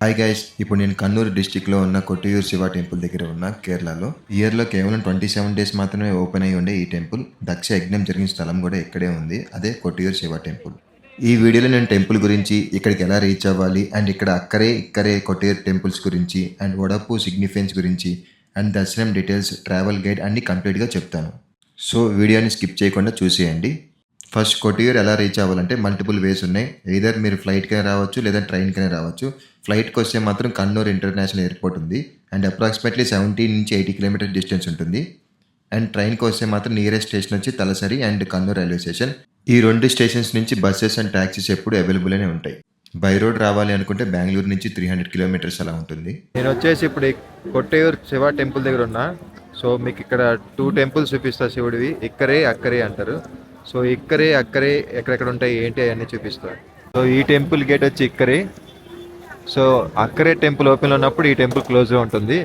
Hi guys, ఇప్పుడు నేను కన్నూరు డిస్టిక్లో ఉన్న కొట్టియూరు శివ టెంపుల్ దగ్గర ఉన్న కేరళలో. ఇయర్లో కేవలం 27 డేస్ మాత్రమే ఓపెన్ అయి ఉండే ఈ టెంపుల్ దక్ష యజ్ఞం జరిగిన స్థలం కూడా ఇక్కడే ఉంది. అదే కొట్టియూరు శివ టెంపుల్. ఈ వీడియోలో నేను టెంపుల్ గురించి, ఇక్కడికి ఎలా రీచ్ అవ్వాలి, అండ్ ఇక్కడ ఇక్కడే కొట్టియూరు టెంపుల్స్ గురించి, అండ్ వడప్పు సిగ్నిఫికెన్స్ గురించి, అండ్ దర్శనం డీటెయిల్స్, ట్రావెల్ గైడ్ అన్ని కంప్లీట్గా చెప్తాను. సో వీడియోని స్కిప్ చేయకుండా చూసేయండి. ఫస్ట్ కొట్టియూరు ఎలా రీచ్ అవ్వాలంటే మల్టిపుల్ వేస్ ఉన్నాయి. ఎయిదర్ మీరు ఫ్లైట్కైనా రావచ్చు, లేదా ట్రైన్కైనా రావచ్చు. ఫ్లైట్కి వస్తే మాత్రం కన్నూరు ఇంటర్నేషనల్ ఎయిర్పోర్ట్ ఉంది, అండ్ అప్రాక్సిమేట్లీ 70 నుంచి 80 కిలోమీటర్ డిస్టెన్స్ ఉంటుంది. అండ్ ట్రైన్కి వస్తే మాత్రం నియరెస్ట్ స్టేషన్ వచ్చి తలసరి అండ్ కన్నూరు రైల్వే స్టేషన్. ఈ రెండు స్టేషన్స్ నుంచి బస్సెస్ అండ్ ట్యాక్సీస్ ఎప్పుడు అవైలబుల్ అనే ఉంటాయి. బై రోడ్ రావాలి అనుకుంటే బెంగళూరు నుంచి 300 కిలోమీటర్స్ అలా ఉంటుంది. నేను వచ్చేసి ఇప్పుడు కొట్టయూరు శివ టెంపుల్ దగ్గర ఉన్నా. సో మీకు ఇక్కడ 2 టెంపుల్స్ చూపిస్తా శివుడివి. ఇక్కరే అక్కరే అంటారు. సో ఇక్కరే అక్కరే ఎక్కడెక్కడ ఉంటాయి ఏంటి అవన్నీ చూపిస్తారు. సో ఈ టెంపుల్ గేట్ వచ్చి ఇక్కరే. సో అక్కరే టెంపుల్ ఓపెన్లో ఉన్నప్పుడు ఈ టెంపుల్ క్లోజ్లో ఉంటుంది.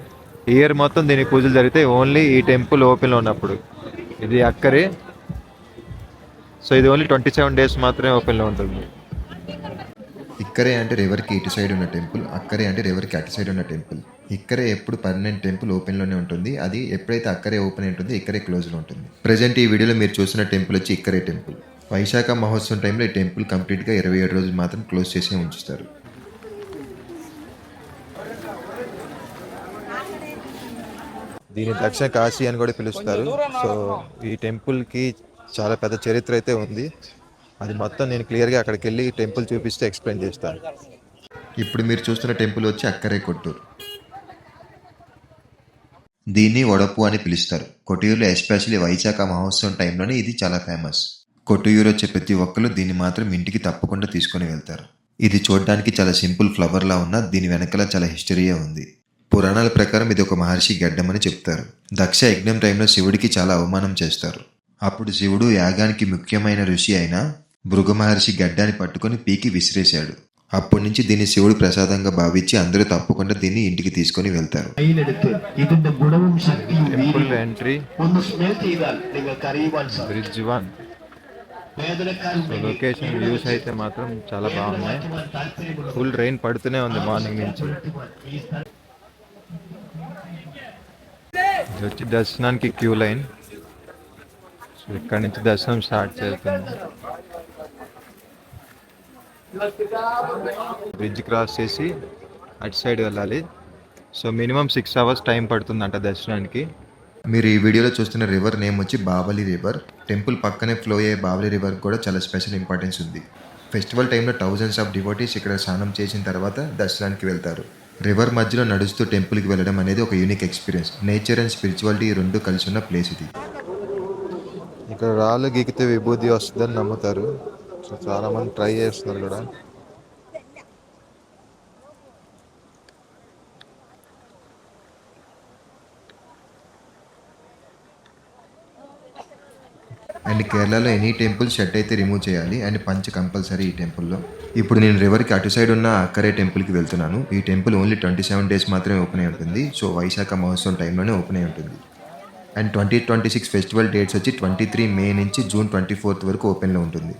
ఇయర్ మొత్తం దీనికి పూజలు జరిగితే ఓన్లీ ఈ టెంపుల్ ఓపెన్లో ఉన్నప్పుడు. ఇది అక్కరే. సో ఇది ఓన్లీ 27 డేస్ మాత్రమే ఓపెన్లో ఉంటుంది. ఇక్కరే అంటే రివర్కి ఇటు సైడ్ ఉన్న టెంపుల్, అక్కరే అంటే రివర్కి అటు సైడ్ ఉన్న టెంపుల్. ఇక్కడే ఎప్పుడు పర్మనెంట్ టెంపుల్ ఓపెన్లోనే ఉంటుంది. అది ఎప్పుడైతే అక్కడే ఓపెన్ ఉంటుంది, ఇక్కడే క్లోజ్లో ఉంటుంది. ప్రజెంట్ ఈ వీడియోలో మీరు చూసిన టెంపుల్ వచ్చి ఇక్కడే టెంపుల్. వైశాఖ మహోత్సవం టైంలో ఈ టెంపుల్ కంప్లీట్గా 27 రోజులు మాత్రం క్లోజ్ చేసి ఉంచుతారు. దీని దక్షిణ కాశీ అని కూడా పిలుస్తారు. సో ఈ టెంపుల్కి చాలా పెద్ద చరిత్ర అయితే ఉంది. అది మొత్తం నేను క్లియర్గా అక్కడికి వెళ్ళి టెంపుల్ చూపిస్తే ఎక్స్ప్లెయిన్ చేస్తాను. ఇప్పుడు మీరు చూస్తున్న టెంపుల్ వచ్చి అక్కరే కొట్టూరు. దీన్ని వడపు అని పిలుస్తారు. కొట్టియూరులో ఎస్పెషల్లీ వైశాఖ మహోత్సవం టైంలోనే ఇది చాలా ఫేమస్. కొట్టియూరు వచ్చే ప్రతి ఒక్కరు దీన్ని మాత్రం ఇంటికి తప్పకుండా తీసుకొని వెళ్తారు. ఇది చూడడానికి చాలా సింపుల్ ఫ్లవర్ లా ఉన్న దీని వెనకాల చాలా హిస్టరీయే ఉంది. పురాణాల ప్రకారం ఇది ఒక మహర్షి గడ్డం అని చెప్తారు. దక్ష యజ్ఞం టైంలో శివుడికి చాలా అవమానం చేస్తారు. అప్పుడు శివుడు యాగానికి ముఖ్యమైన ఋషి అయిన భృగు మహర్షి గడ్డాన్ని పట్టుకొని పీకి విసిరేశాడు. అప్పటి నుంచి దీన్ని శివుడు ప్రసాదంగా భావించి అందరూ తప్పకుండా దీన్ని ఇంటికి తీసుకొని వెళ్తారు. Temple entry bridge 1. Location views అయితే మాత్రం చాలా బాగున్నాయి. ఫుల్ రెయిన్ పడుతూనే ఉంది మార్నింగ్ నుంచి. ఇది వచ్చి దర్శనానికి క్యూ లైన్. సో ఇక్కడ నుంచి దర్శనం స్టార్ట్ చేస్తుంది. బ్రిడ్జ్ క్రాస్ చేసి అటు సైడ్ వెళ్ళాలి. సో మినిమం 6 అవర్స్ టైం పడుతుందంట దర్శనానికి. మీరు ఈ వీడియోలో చూస్తున్న రివర్ నేమ్ వచ్చి బావలి రివర్. టెంపుల్ పక్కనే ఫ్లో అయ్యే బావలి రివర్ కూడా చాలా స్పెషల్ ఇంపార్టెన్స్ ఉంది. ఫెస్టివల్ టైంలో థౌజండ్స్ ఆఫ్ డివోటీస్ ఇక్కడ స్నానం చేసిన తర్వాత దర్శనానికి వెళ్తారు. రివర్ మధ్యలో నడుస్తూ టెంపుల్కి వెళ్ళడం అనేది ఒక unique experience. Nature and spirituality రెండు కలిసి ఉన్న ప్లేస్ ఇది. ఇక్కడ రాళ్ళు గీకితే విభూతి వస్తుందని నమ్ముతారు. సో చాలా మంది ట్రై చేస్తున్నారు కూడా. అండ్ కేరళలో ఎనీ టెంపుల్ షర్ట్ అయితే రిమూవ్ చేయాలి, అండ్ పంచ్ కంపల్సరీ ఈ టెంపుల్లో. ఇప్పుడు నేను రివర్కి అటు సైడ్ ఉన్న అక్కరే టెంపుల్కి వెళ్తున్నాను. ఈ టెంపుల్ ఓన్లీ 27 డేస్ మాత్రమే ఓపెన్ అయి ఉంటుంది. సో వైశాఖ మహోత్సవం టైంలోనే ఓపెన్ అయి ఉంటుంది. అండ్ 2026 ఫెస్టివల్ డేట్స్ వచ్చి 23 మే నుంచి జూన్ 24 వరకు ఓపెన్లో ఉంటుంది.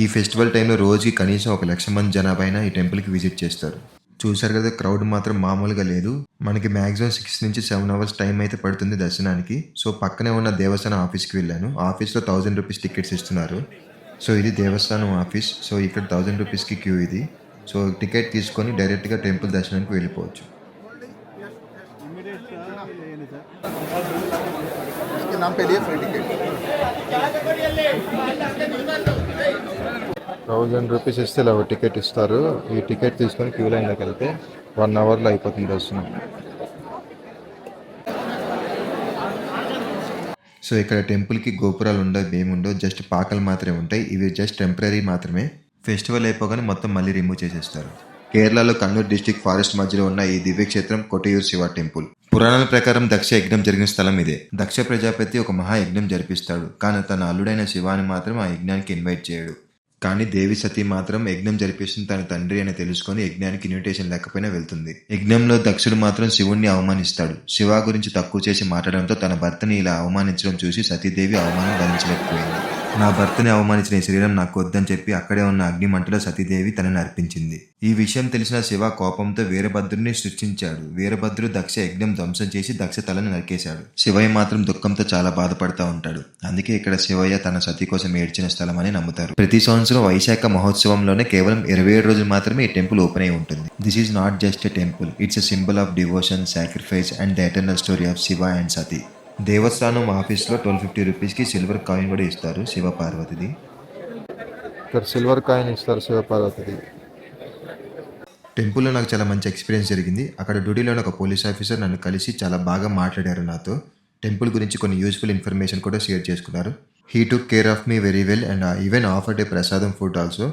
ఈ ఫెస్టివల్ టైంలో రోజుకి కనీసం 1 లక్ష మంది జనాభా అయినా ఈ టెంపుల్కి విజిట్ చేస్తారు. చూసారు కదా, క్రౌడ్ మాత్రం మామూలుగా లేదు. మనకి మ్యాక్సిమం 6 నుంచి 7 అవర్స్ టైం అయితే పడుతుంది దర్శనానికి. సో పక్కనే ఉన్న దేవస్థానం ఆఫీస్కి వెళ్ళాను. ఆఫీస్లో 1000 రూపీస్ టికెట్స్ ఇస్తున్నారు. సో ఇది దేవస్థానం ఆఫీస్. సో ఇక్కడ 1000 రూపీస్కి క్యూ ఇది. సో టికెట్ తీసుకొని డైరెక్ట్గా టెంపుల్ దర్శనానికి వెళ్ళిపోవచ్చు. ₹1000 ఇస్తే ఇలా టికెట్ ఇస్తారు. ఈ టికెట్ తీసుకొని క్యూ లైన్లోకి వెళ్తే 1 అవర్లో అయిపోతుంది దర్శనం. సో ఇక్కడ టెంపుల్కి గోపురాలు ఉండవు, ఏముండవు, జస్ట్ పాకలు మాత్రమే ఉంటాయి. ఇవి జస్ట్ టెంపరీ మాత్రమే. ఫెస్టివల్ అయిపోగానే మొత్తం మళ్ళీ రిమూవ్ చేసేస్తారు. కేరళలో కన్నూరు డిస్టిక్ ఫారెస్ట్ మధ్యలో ఉన్న ఈ దివ్యక్షేత్రం కొట్టియూరు శివ టెంపుల్. పురాణాల ప్రకారం దక్ష యజ్ఞం జరిగిన స్థలం ఇదే. దక్ష ప్రజాపతి ఒక మహాయజ్ఞం జరిపిస్తాడు, కానీ తన అల్లుడైన శివాని మాత్రం ఆ యజ్ఞానికి ఇన్వైట్ చేయడు. కానీ దేవి సతీ మాత్రం యజ్ఞం జరిపిస్తుంది తన తండ్రి అని తెలుసుకొని యజ్ఞానికి ఇన్విటేషన్ లేకపోయినా వెళ్తుంది. యజ్ఞంలో దక్షుడు మాత్రం శివుణ్ణి అవమానిస్తాడు. శివ గురించి తక్కువ చేసి మాట్లాడడంతో తన భర్తని ఇలా అవమానించడం చూసి సతీదేవి అవమానం భరించలేకపోయింది. నా భర్తని అవమానించిన ఈ శరీరం నాకు వద్దని చెప్పి అక్కడే ఉన్న అగ్నిమంటలో సతీదేవి తనని అర్పించింది. ఈ విషయం తెలిసిన శివ కోపంతో వీరభద్రుని సృష్టించాడు. వీరభద్రుడు దక్ష యజ్ఞం ధ్వంసం చేసి దక్ష తలను నరికేశాడు. శివయ్య మాత్రం దుఃఖంతో చాలా బాధపడతా ఉంటాడు. అందుకే ఇక్కడ శివయ్య తన సతీ కోసం ఏడ్చిన స్థలం అని నమ్ముతారు. ప్రతి సంవత్సరం వైశాఖ మహోత్సవంలోనే కేవలం 27 రోజులు మాత్రమే ఈ టెంపుల్ ఓపెన్ అయి ఉంటుంది. This is not just a temple, it's a symbol of devotion, sacrifice and the eternal story of Shiva and Sati. దేవస్థానం ఆఫీస్లో 1250 రూపీస్కి సిల్వర్ కాయిన్ కూడా ఇస్తారు శివ పార్వతిది. ఇక్కడ సిల్వర్ కాయిన్ ఇస్తారు శివపార్వతిది. టెంపుల్లో నాకు చాలా మంచి ఎక్స్పీరియన్స్ జరిగింది. అక్కడ డ్యూటీలోని ఒక పోలీస్ ఆఫీసర్ నన్ను కలిసి చాలా బాగా మాట్లాడారు నాతో. టెంపుల్ గురించి కొన్ని యూస్ఫుల్ ఇన్ఫర్మేషన్ కూడా షేర్ చేసుకున్నారు. He took care of me very well and even offered a prasadam food also.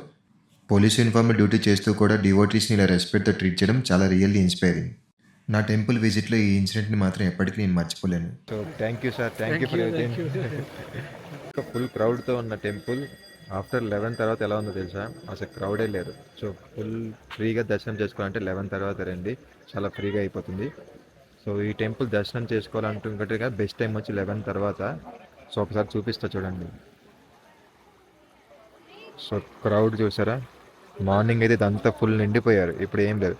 Police యూనిఫామ్లో డ్యూటీ చేస్తూ కూడా డివోటీస్ని ఇలా రెస్పెక్ట్తో ట్రీట్ చేయడం చాలా రియల్లీ ఇన్స్పైరింగ్. నా టెంపుల్ విజిట్లో ఈ ఇన్సిడెంట్ని మాత్రం ఎప్పటికీ నేను మర్చిపోలేను. So thank you sir, thank you for everything. Full క్రౌడ్తో ఉన్న టెంపుల్ ఆఫ్టర్ 11 తర్వాత ఎలా ఉందో తెలుసా? అసలు క్రౌడే లేరు. సో ఫుల్ ఫ్రీగా దర్శనం చేసుకోవాలంటే 11 తర్వాత రండి, చాలా ఫ్రీగా అయిపోతుంది. సో ఈ టెంపుల్ దర్శనం చేసుకోవాలంటుంటే బెస్ట్ టైం వచ్చి 11 తర్వాత. సో ఒకసారి చూపిస్తా చూడండి. సో క్రౌడ్ చూసారా? మార్నింగ్ అయితే ఇదంతా ఫుల్ నిండిపోయారు, ఇప్పుడు ఏం లేదు.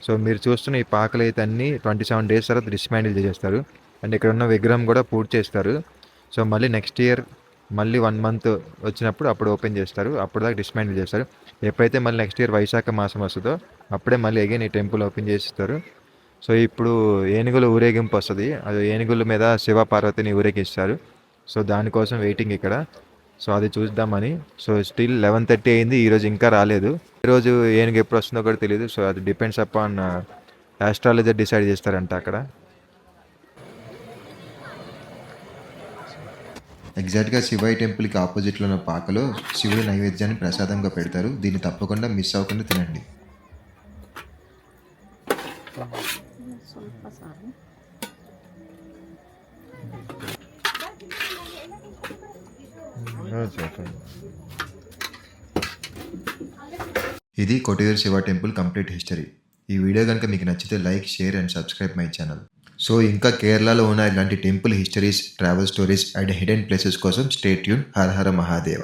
సో మీరు చూస్తున్న ఈ పాకలు అయితే అన్నీ 27 డేస్ తర్వాత డిస్మాండిల్ చేసేస్తారు. అండ్ ఇక్కడ ఉన్న విగ్రహం కూడా పూర్తి చేస్తారు. సో మళ్ళీ నెక్స్ట్ ఇయర్ మళ్ళీ 1 మంత్ వచ్చినప్పుడు అప్పుడు ఓపెన్ చేస్తారు, అప్పుడు దాకా డిస్మాండిల్ చేస్తారు. ఎప్పుడైతే మళ్ళీ నెక్స్ట్ ఇయర్ వైశాఖ మాసం వస్తుందో అప్పుడే మళ్ళీ అగైన్ ఈ టెంపుల్ ఓపెన్ చేస్తారు. సో ఇప్పుడు ఏనుగుల ఊరేగింపు వస్తుంది, అది ఏనుగుల మీద శివ పార్వతిని ఊరేగిస్తారు. సో దానికోసం వెయిటింగ్ ఇక్కడ. సో అది చూద్దామని. సో స్టిల్ 11:30 అయింది, ఈరోజు ఇంకా రాలేదు. ఈరోజు ఏనుగు ఎప్పుడు వస్తుందో కూడా తెలియదు. సో అది డిపెండ్స్ అపాన్ ఆస్ట్రాలజర్ డిసైడ్ చేస్తారంట అక్కడ. ఎగ్జాక్ట్గా శివయ్య టెంపుల్కి ఆపోజిట్లో ఉన్న పాకలో శివుడి నైవేద్యాన్ని ప్రసాదంగా పెడతారు. దీన్ని తప్పకుండా మిస్ అవ్వకుండా తినండి. ఇది కొటయూరు శివ టెంపుల్ కంప్లీట్ హిస్టరీ. ఈ వీడియో కనుక మీకు నచ్చితే like, share and subscribe my channel. So ఇంకా కేరళలో ఉన్న ఇలాంటి temple histories, travel stories and hidden places కోసం స్టే ట్యూన్. హర హర మహాదేవ.